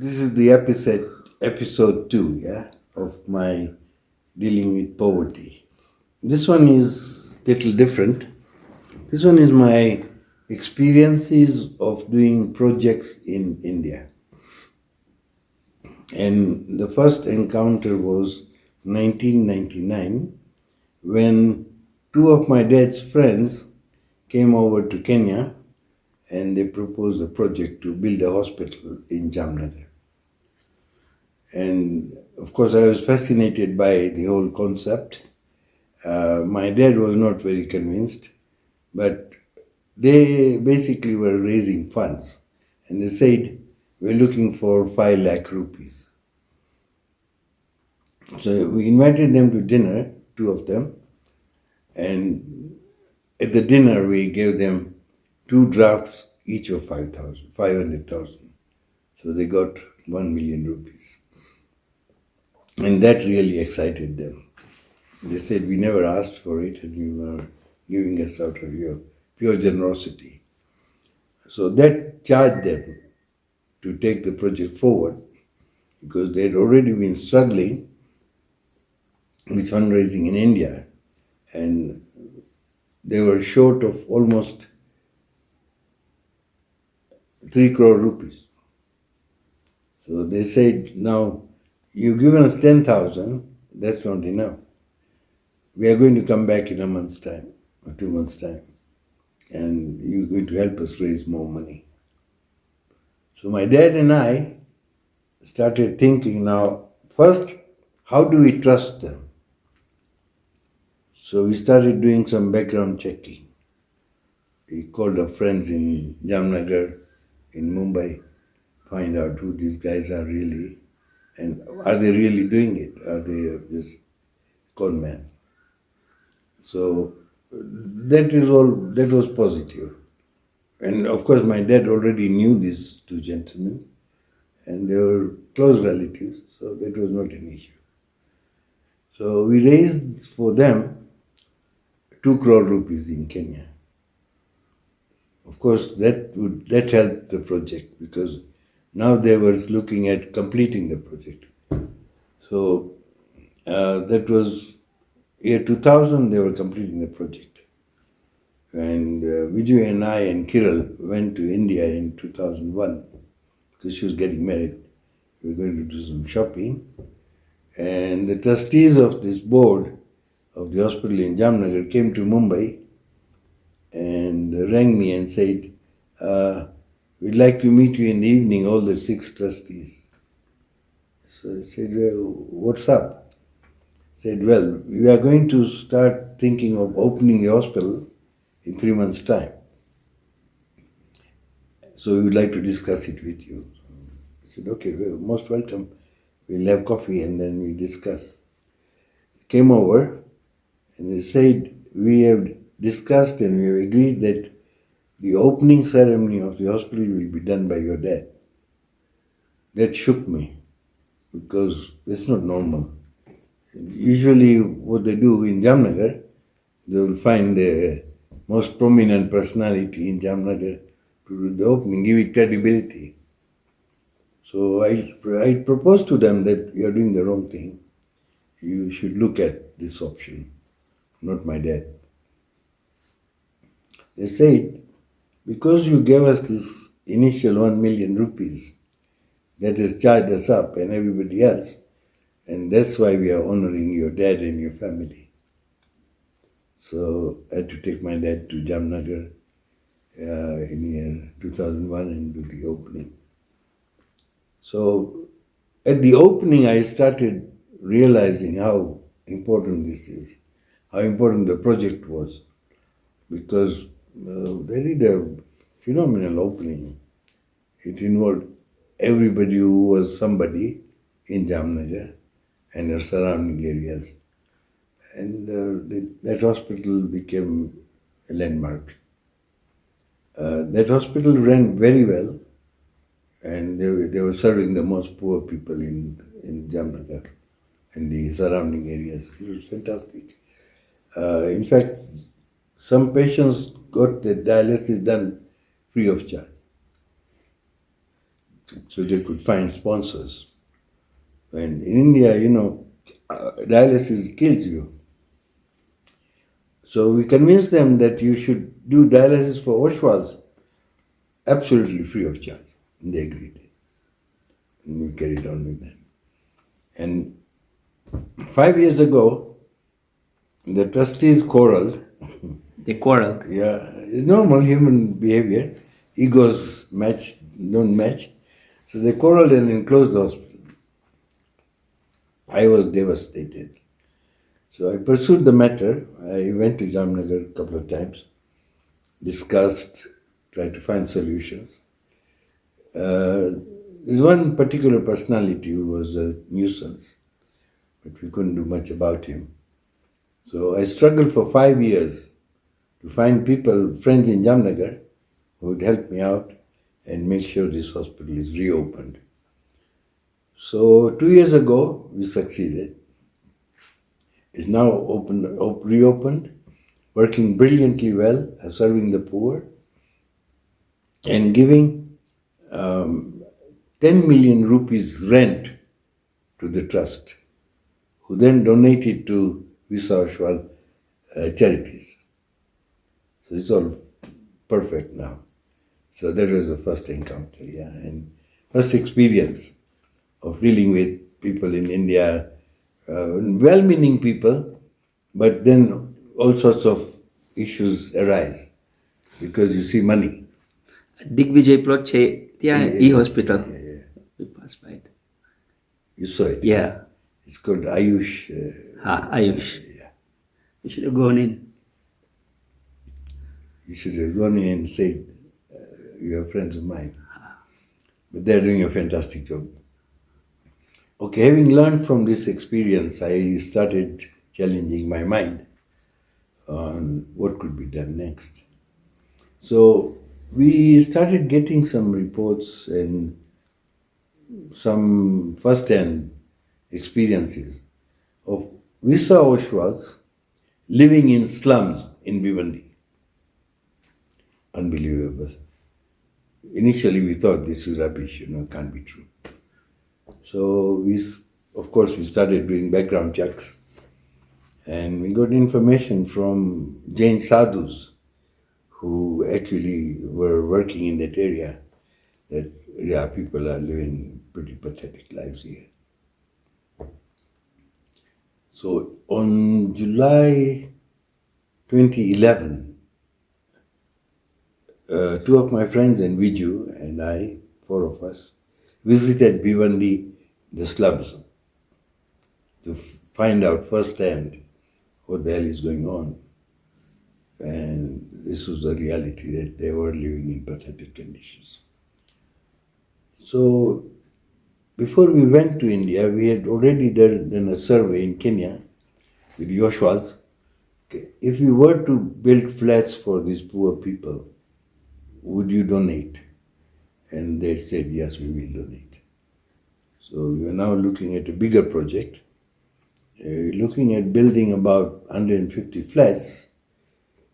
This is the episode 2, yeah, of my dealing with poverty. This one is little different. This one is my experiences of doing projects in India. And the first encounter was 1999 when two of my dad's friends came over to Kenya and they proposed a project to build a hospital in Jamnagar. And of course, I was fascinated by the whole concept. My dad was not very convinced, but they basically were raising funds. And they said, we're looking for 5 lakh rupees. So we invited them to dinner, two of them, and at the dinner we gave them 2 drafts each of 500,000. So they got 1 million rupees. And that really excited them. They said, we never asked for it and you were giving us out of your pure generosity. So that charged them to take the project forward because they had already been struggling with fundraising in India and they were short of almost 3 crore rupees. So they said, now you've given us 10,000, that's not enough. We are going to come back in a month's time or 2 months' time and you're going to help us raise more money. So my dad and I started thinking now, first, how do we trust them? So we started doing some background checking. We called our friends in Jamnagar, in Mumbai, find out who these guys are really and are they really doing it? Are they just con men? So that was positive. And of course my dad already knew these two gentlemen and they were close relatives, so that was not an issue. So we raised for them 2 crore rupees in Kenya. Of course, that helped the project because now they were looking at completing the project. So that was year 2000. They were completing the project, and Vijay and I and Kiral went to India in 2001 because she was getting married. We were going to do some shopping, and the trustees of this board of the hospital in Jamnagar came to Mumbai and rang me and said, we'd like to meet you in the evening, all the 6 trustees. So I said, well, what's up? I said, well, we are going to start thinking of opening the hospital in 3 months' time. So we would like to discuss it with you. I said, okay, well, most welcome. We'll have coffee and then we discuss. They came over and they said, we have discussed and we have agreed that the opening ceremony of the hospital will be done by your dad. That shook me because it's not normal. Usually what they do in Jamnagar, they will find the most prominent personality in Jamnagar to do the opening, give it credibility. So I proposed to them that you are doing the wrong thing. You should look at this option, not my dad. They said, because you gave us this initial 1 million rupees, that has charged us up and everybody else, and that's why we are honoring your dad and your family. So I had to take my dad to Jamnagar in year 2001 and do the opening. So at the opening, I started realizing how important this is, how important the project was, because they did a phenomenal opening. It involved everybody who was somebody in Jamnagar and the surrounding areas. And that hospital became a landmark. That hospital ran very well, and they were serving the most poor people in Jamnagar and the surrounding areas. It was fantastic. In fact, some patients got the dialysis done free of charge. so they could find sponsors. And in India, dialysis kills you. So we convinced them that you should do dialysis for Oshwals absolutely free of charge. And they agreed. And we carried on with them. And 5 years ago, the trustees quarreled. They quarreled. Yeah, it's normal human behavior. Egos don't match. So they quarreled and then closed the hospital. I was devastated. So I pursued the matter. I went to Jamnagar a couple of times, discussed, tried to find solutions. There's one particular personality who was a nuisance, but we couldn't do much about him. So I struggled for 5 years to find people, friends in Jamnagar, who would help me out and make sure this hospital is reopened. So 2 years ago, we succeeded. It's now reopened, working brilliantly well, serving the poor, and giving 10 million rupees rent to the trust, who then donate it to Visa Oshwal charities. So it's all perfect now. So that was the first encounter, yeah, and first experience of dealing with people in India, well-meaning people, but then all sorts of issues arise because you see money. Digvijay plot છે ત્યાં hospital. We passed by it. You saw it? Yeah. It's called Ayush. Ayush. Yeah. You should have gone in. You should have gone in and said, you are friends of mine. But they're doing a fantastic job. Okay, having learned from this experience, I started challenging my mind on what could be done next. So we started getting some reports and some first-hand experiences of Visa Oshwals living in slums in Bhiwandi. Unbelievable. Initially, we thought this is rubbish, it can't be true. So of course, we started doing background checks, and we got information from Jain sadhus who actually were working in that area that people are living pretty pathetic lives here. So on July 2011, two of my friends and Viju and I, four of us, visited Bhiwandi, the slums, to find out firsthand what the hell is going on. And this was the reality that they were living in pathetic conditions. So before we went to India, we had already done a survey in Kenya with the Oshwals. Okay, if we were to build flats for these poor people, would you donate? And they said, yes, we will donate. So we are now looking at a bigger project, looking at building about 150 flats,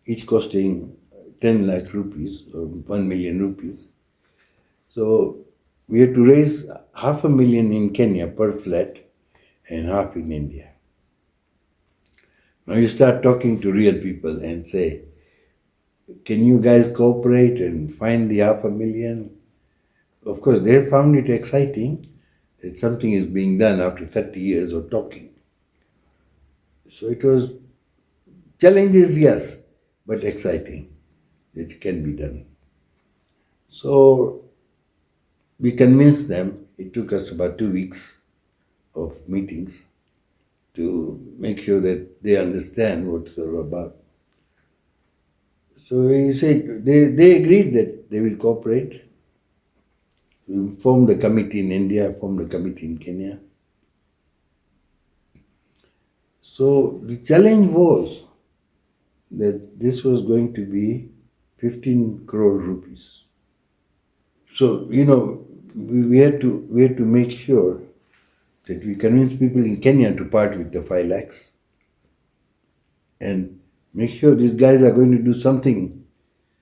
each costing 10 lakh rupees or 1 million rupees. So we have to raise 500,000 in Kenya per flat and half in India. Now you start talking to real people and say, can you guys cooperate and find the 500,000? Of course, they found it exciting that something is being done after 30 years of talking. So it was challenges, yes, but exciting that it can be done. So we convinced them. It took us about 2 weeks of meetings to make sure that they understand what it's all about. So we said they agreed that they will cooperate. We formed a committee in India, formed a committee in Kenya. So the challenge was that this was going to be 15 crore rupees. So, we had to make sure that we convince people in Kenya to part with the 5 lakhs and make sure these guys are going to do something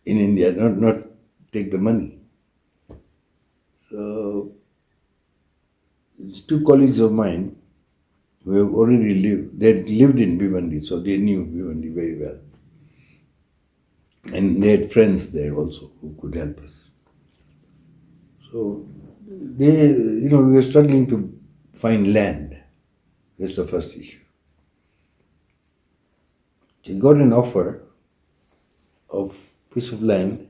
in India, not take the money. So, these two colleagues of mine who have already lived, they had lived in Bhiwandi, so they knew Bhiwandi very well. And they had friends there also who could help us. So, we were struggling to find land. That's the first issue. They got an offer of piece of land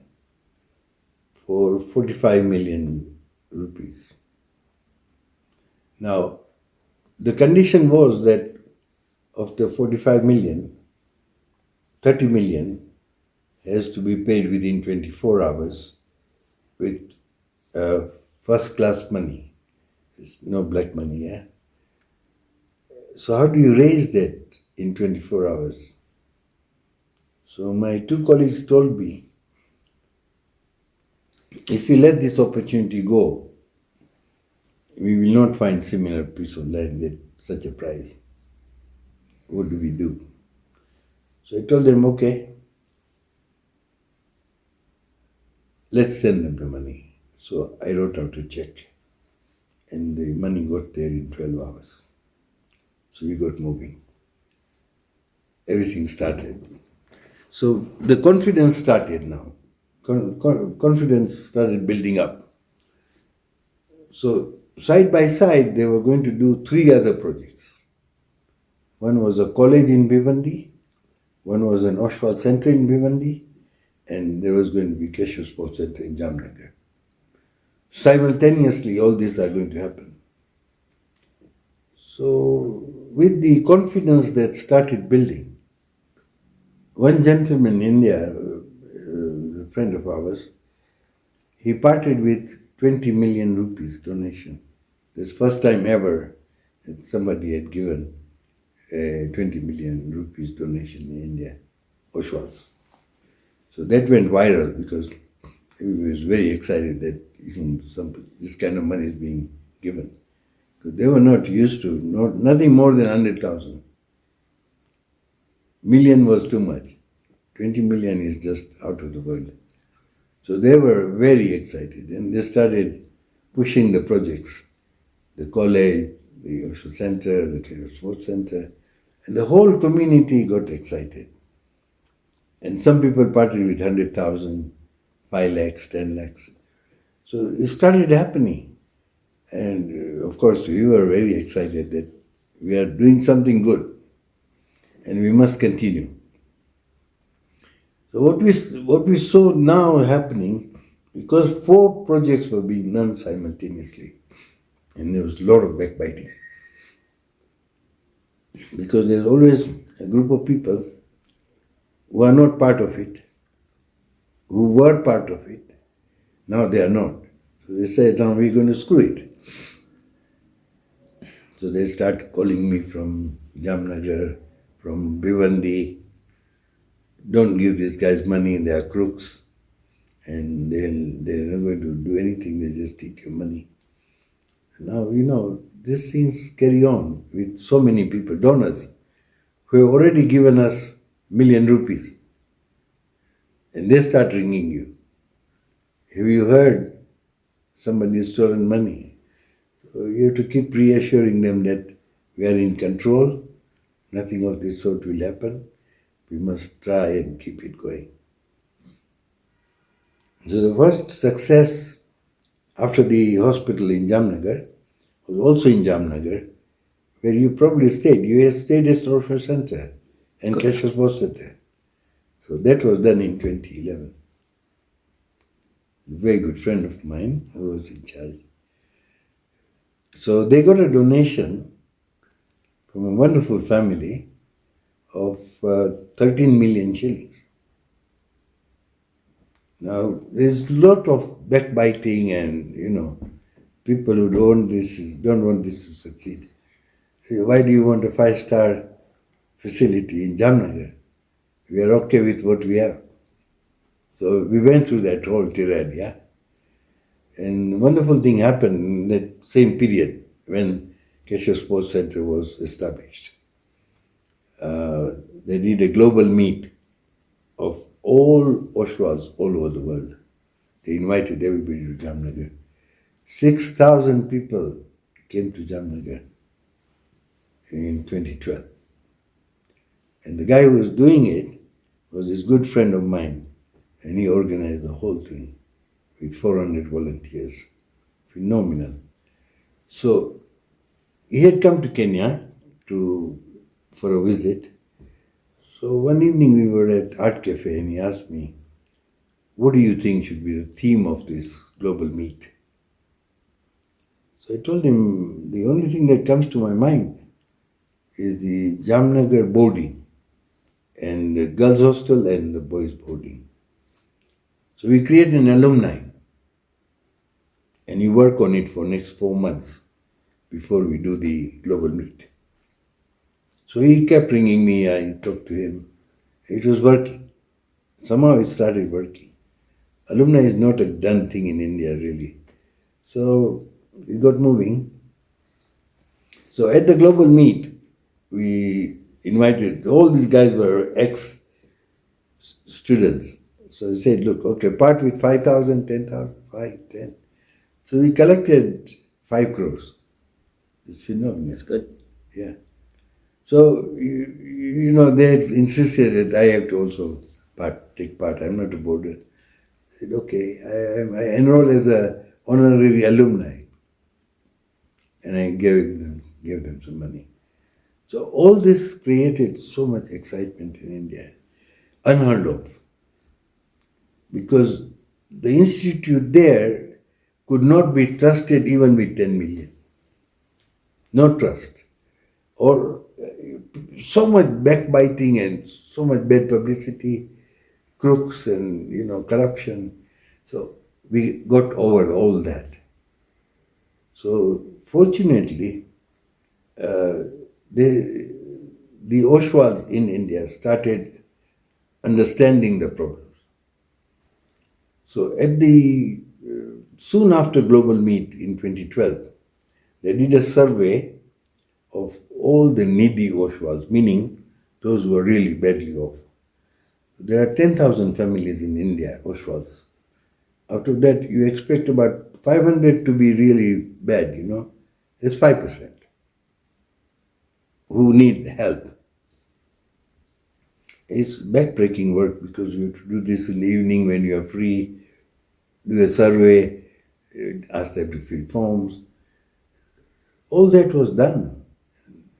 for 45 million rupees. Now, the condition was that of the 45 million, 30 million has to be paid within 24 hours with first class money. There's no black money, yeah? So how do you raise that in 24 hours? So my two colleagues told me, if we let this opportunity go, we will not find similar piece of land at such a price. What do we do? So I told them, okay, let's send them the money. So I wrote out a check and the money got there in 12 hours. So we got moving. Everything started. So the confidence started now. Confidence started building up. So side by side, they were going to do 3 other projects. One was a college in Bhiwandi, one was an Oshwals center in Bhiwandi, and there was going to be Keshav Sports Center in Jamnagar. Simultaneously, all these are going to happen. So, with the confidence that started building, one gentleman in India, a friend of ours, he parted with 20 million rupees donation. This first time ever that somebody had given 20 million rupees donation in India, Oshwals. So that went viral because everybody was very excited that this kind of money is being given. So they were not used to, nothing more than 100,000. Million was too much. 20 million is just out of the world. So they were very excited and they started pushing the projects, the college, the Oshwals Center, the Keshav Sports Center, and the whole community got excited. And some people parted with 100,000, 5 lakhs, 10 lakhs. So it started happening. And of course, we were very excited that we are doing something good and we must continue. So what we saw now happening, because 4 projects were being done simultaneously, and there was a lot of backbiting. Because there's always a group of people who are not part of it, who were part of it, now they are not. So they say, now we're going to screw it. So they start calling me from Jamnagar, from Bhiwandi, don't give these guys money, they are crooks, and they're not going to do anything, they just take your money. Now, these things carry on with so many people, donors, who have already given us million rupees, and they start ringing you. Have you heard somebody has stolen money? So you have to keep reassuring them that we are in control, nothing of this sort will happen. We must try and keep it going. So the first success after the hospital in Jamnagar was also in Jamnagar, where you probably stayed. You had stayed at Coorperation Center and Keshav Sports Center. So that was done in 2011. A very good friend of mine who was in charge. So they got a donation from a wonderful family of 13 million shillings. Now, there's a lot of backbiting and, people who don't want this to succeed. So why do you want a 5-star facility in Jamnagar? We are okay with what we have. So we went through that whole tirade, yeah? And wonderful thing happened in that same period when Keshav Sports Center was established. They did a global meet of all Oshwals all over the world. They invited everybody to Jamnagar. 6,000 people came to Jamnagar in 2012. And the guy who was doing it was this good friend of mine, and he organized the whole thing with 400 volunteers. Phenomenal. So he had come to Kenya for a visit. So one evening we were at Art Cafe and he asked me, what do you think should be the theme of this global meet? So I told him the only thing that comes to my mind is the Jamnagar boarding and the girls' hostel and the boys' boarding. So we create an alumni and you work on it for next 4 months before we do the global meet. So he kept ringing me, I talked to him. It was working. Somehow it started working. Alumni is not a done thing in India, really. So it got moving. So at the global meet, we invited, all these guys were ex-students. So I said, look, okay, part with 5,000, 10,000, 5, 10. So we collected 5 crores. It's phenomenal. That's good. Yeah. So, they had insisted that I have to also take part. I'm not a boarder. I said, okay, I enroll as a honorary alumni. And I gave them some money. So all this created so much excitement in India, unheard of. Because the institute there could not be trusted even with 10 million. No trust. Or so much backbiting and so much bad publicity, crooks and corruption. So we got over all that. So fortunately, the Oshwals in India started understanding the problems. So soon after Global Meet in 2012, they did a survey of all the needy Oshwals, meaning those who are really badly off. There are 10,000 families in India, Oshwals. Out of that, you expect about 500 to be really bad, It's 5% who need help. It's backbreaking work because you have to do this in the evening when you are free, do a survey, ask them to fill forms. All that was done.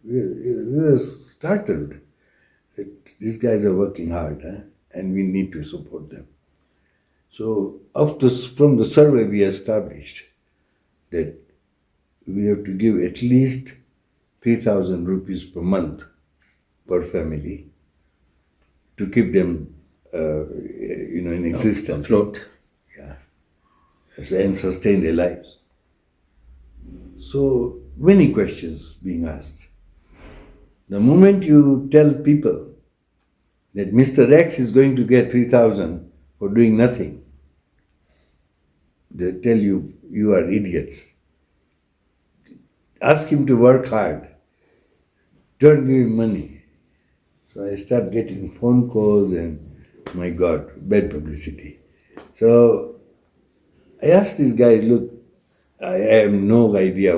We were startled that these guys are working hard, and we need to support them. So from the survey we established that we have to give at least 3,000 rupees per month per family to keep them, in existence. Afloat. Yeah. And sustain their lives. So many questions being asked. The moment you tell people that Mr. X is going to get 3,000 for doing nothing, they tell you are idiots. Ask him to work hard. Don't give him money. So I start getting phone calls and, my God, bad publicity. So I asked these guys, look, I have no idea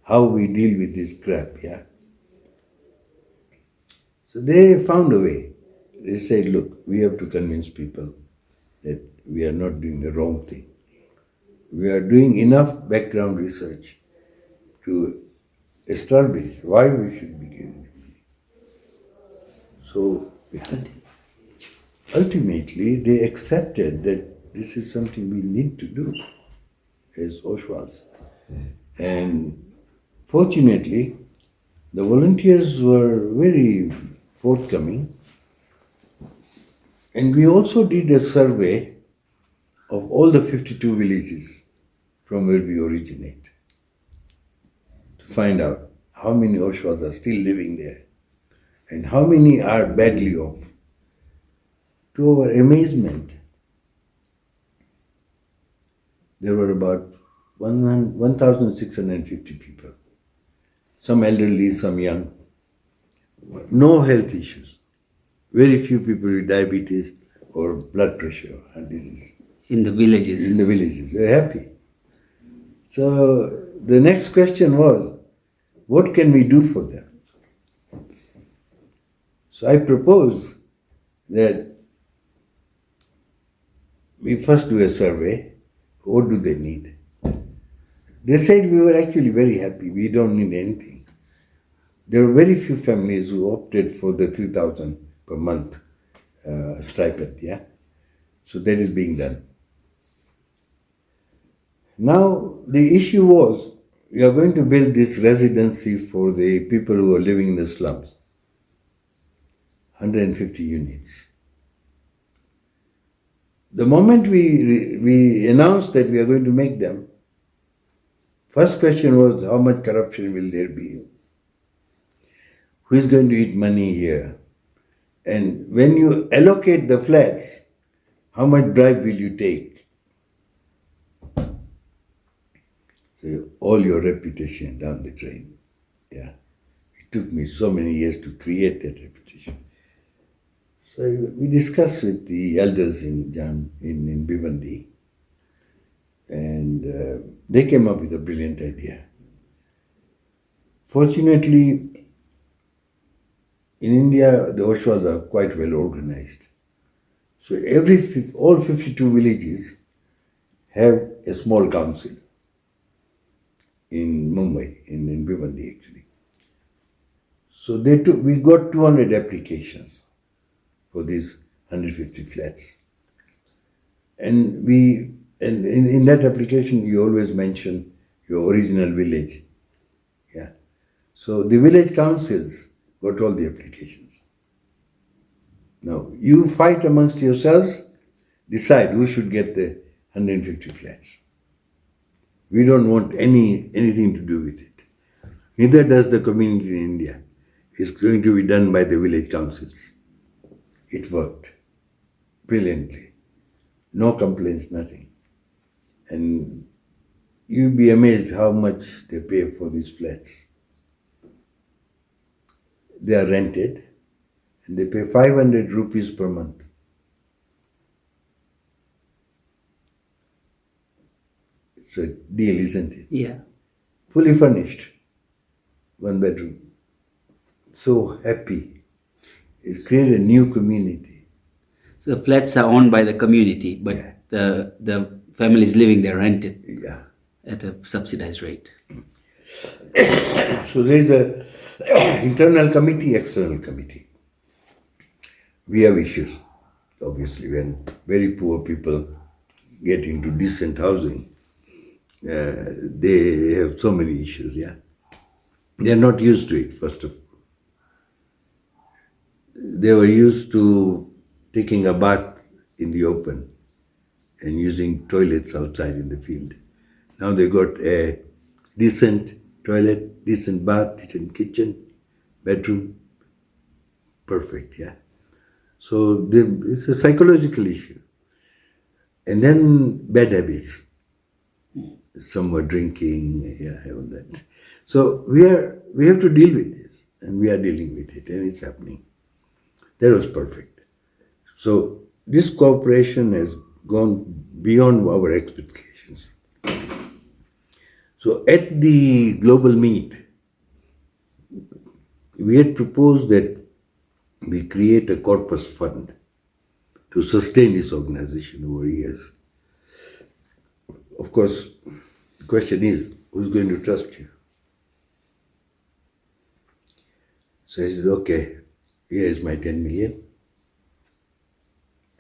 how we deal with this crap, yeah? So they found a way. They said, look, we have to convince people that we are not doing the wrong thing. We are doing enough background research to establish why we should be giving them money. So ultimately, they accepted that this is something we need to do as Oshwals. And fortunately, the volunteers were very forthcoming. And we also did a survey of all the 52 villages from where we originate to find out how many Oshwals are still living there and how many are badly off. To our amazement, there were about 1,650 people, some elderly, some young, no health issues, very few people with diabetes or blood pressure and disease. In the villages. In the villages, they're happy. So the next question was, what can we do for them? So I propose that we first do a survey. What do they need? They said we were actually very happy. We don't need anything. There were very few families who opted for the 3,000 per month stipend. Yeah, so that is being done. Now the issue was we are going to build this residency for the people who are living in the slums. 150 units. The moment we announced that we are going to make them, first question was how much corruption will there be? Who is going to eat money here? And when you allocate the flats, how much bribe will you take? So all your reputation down the drain. Yeah. It took me so many years to create that reputation. So we discussed with the elders in Bhiwandi, and they came up with a brilliant idea. Fortunately, in India, the Oshwals are quite well organized. So all 52 villages have a small council in Mumbai, in Bhiwandi actually. So we got 200 applications for these 150 flats. And in that application, you always mention your original village. Yeah. So the village councils got all the applications. Now, you fight amongst yourselves, decide who should get the 150 flats. We don't want anything to do with it. Neither does the community in India. It's going to be done by the village councils. It worked brilliantly. No complaints, nothing. And you'll be amazed how much they pay for these flats. They are rented and they pay 500 rupees per month. It's a deal, isn't it? Yeah. Fully furnished, 1 bedroom. So happy. It's created a new community. So the flats are owned by the community, but Yeah. the families living there rented Yeah. at a subsidized rate. So there is a internal committee, external committee. We have issues, obviously, when very poor people get into decent housing. They have so many issues, yeah. They are not used to it, first of all. They were used to taking a bath in the open and using toilets outside in the field. Now they got a decent toilet, decent bath, decent kitchen, bedroom. Perfect, yeah. So it's a psychological issue. And then bad habits. Some were drinking, yeah, all that. So we have to deal with this, and we are dealing with it, and it's happening. That was perfect. So this cooperation has gone beyond our expectations. So at the global meet, we had proposed that we create a corpus fund to sustain this organization over years. Of course, the question is, who's going to trust you? So I said, okay, here is my 10 million.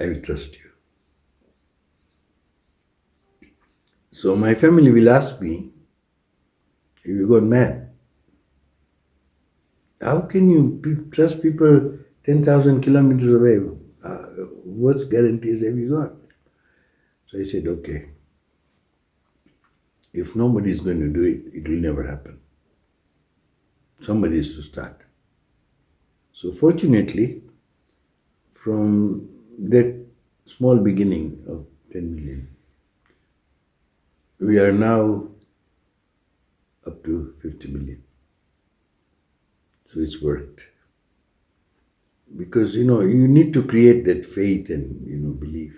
I will trust you. So my family will ask me, have you gone mad? How can you trust people 10,000 kilometers away? What guarantees have you got? So I said, okay, if nobody is going to do it, it will never happen. Somebody is to start. So fortunately, from that small beginning of 10 million, we are now up to 50 million. So it's worked. Because, you need to create that faith and, belief.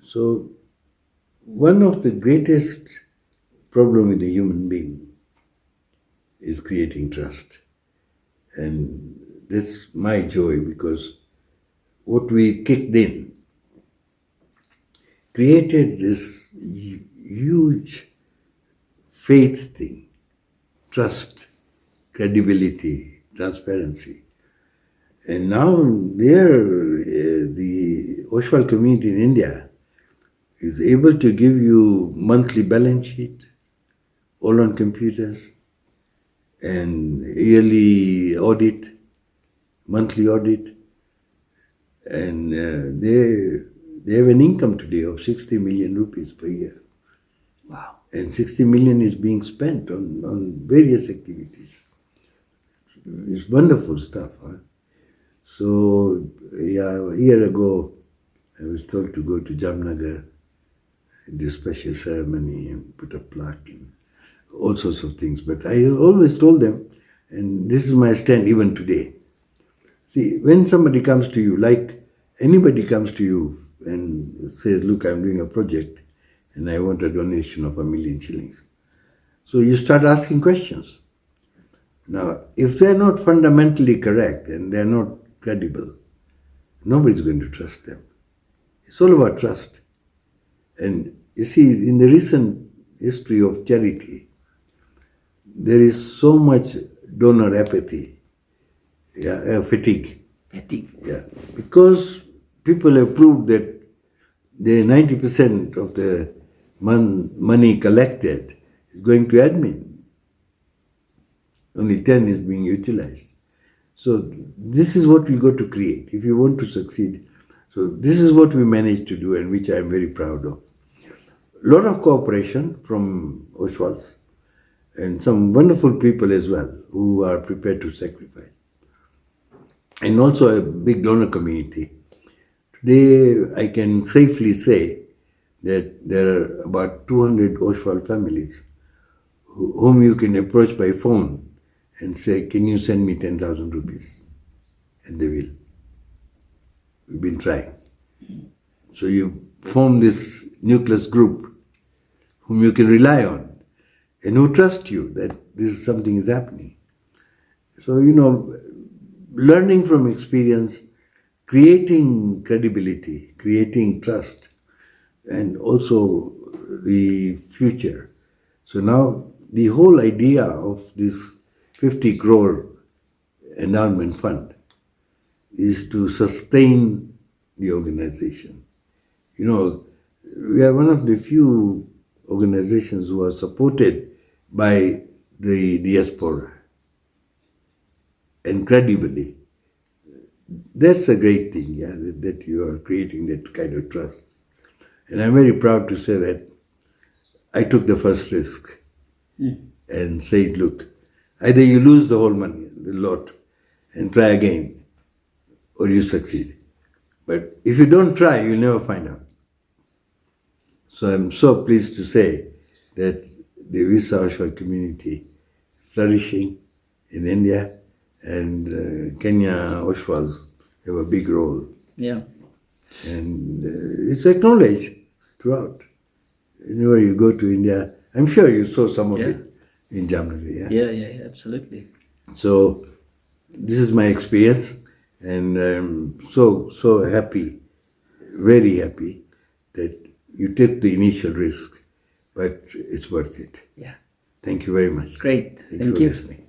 So One of the greatest problem with the human being is creating trust. And that's my joy, because what we kicked in created this huge faith thing, trust, credibility, transparency. And now the Oshwal community in India is able to give you monthly balance sheet, all on computers, and yearly audit, monthly audit, and they have an income today of 60 million rupees per year. Wow. And 60 million is being spent on various activities. It's wonderful stuff. Huh? So, yeah, a year ago, I was told to go to Jamnagar, do a special ceremony and put a plaque and all sorts of things. But I always told them, and this is my stand even today. See, when somebody comes to you, like anybody comes to you and says, look, I'm doing a project and I want a donation of 1 million shillings. So you start asking questions. Now, if they're not fundamentally correct and they're not credible, nobody's going to trust them. It's all about trust. And you see, in the recent history of charity, there is so much donor apathy, fatigue. Fatigue. Yeah, because people have proved that the 90% of the money collected is going to admin. Only 10 is being utilized. So this is what we got to create if you want to succeed. So this is what we managed to do, and which I am very proud of. A lot of cooperation from Oshwals and some wonderful people as well who are prepared to sacrifice. And also a big donor community. Today, I can safely say that there are about 200 Oshwal families whom you can approach by phone and say, can you send me 10,000 rupees? And they will. We've been trying. So you form this nucleus group whom you can rely on and who trust you that something is happening. So, learning from experience, creating credibility, creating trust, and also the future. So now the whole idea of this 50 crore endowment fund is to sustain the organization. We are one of the few organizations who are supported by the diaspora, and credibly. That's a great thing, that you are creating that kind of trust. And I'm very proud to say that I took the first risk and said, look, either you lose the whole money, the lot, and try again, or you succeed. But if you don't try, you'll never find out. So I'm so pleased to say that the Visa Oshwal community flourishing in India, and Kenya Oshwals have a big role. Yeah. And it's acknowledged throughout. Whenever you go to India, I'm sure you saw some of it in Jamnagar. Yeah, absolutely. So this is my experience, and I'm so happy, very happy that you took the initial risk, but it's worth it. Yeah. Thank you very much. Great. Thanks Thank for you. listening.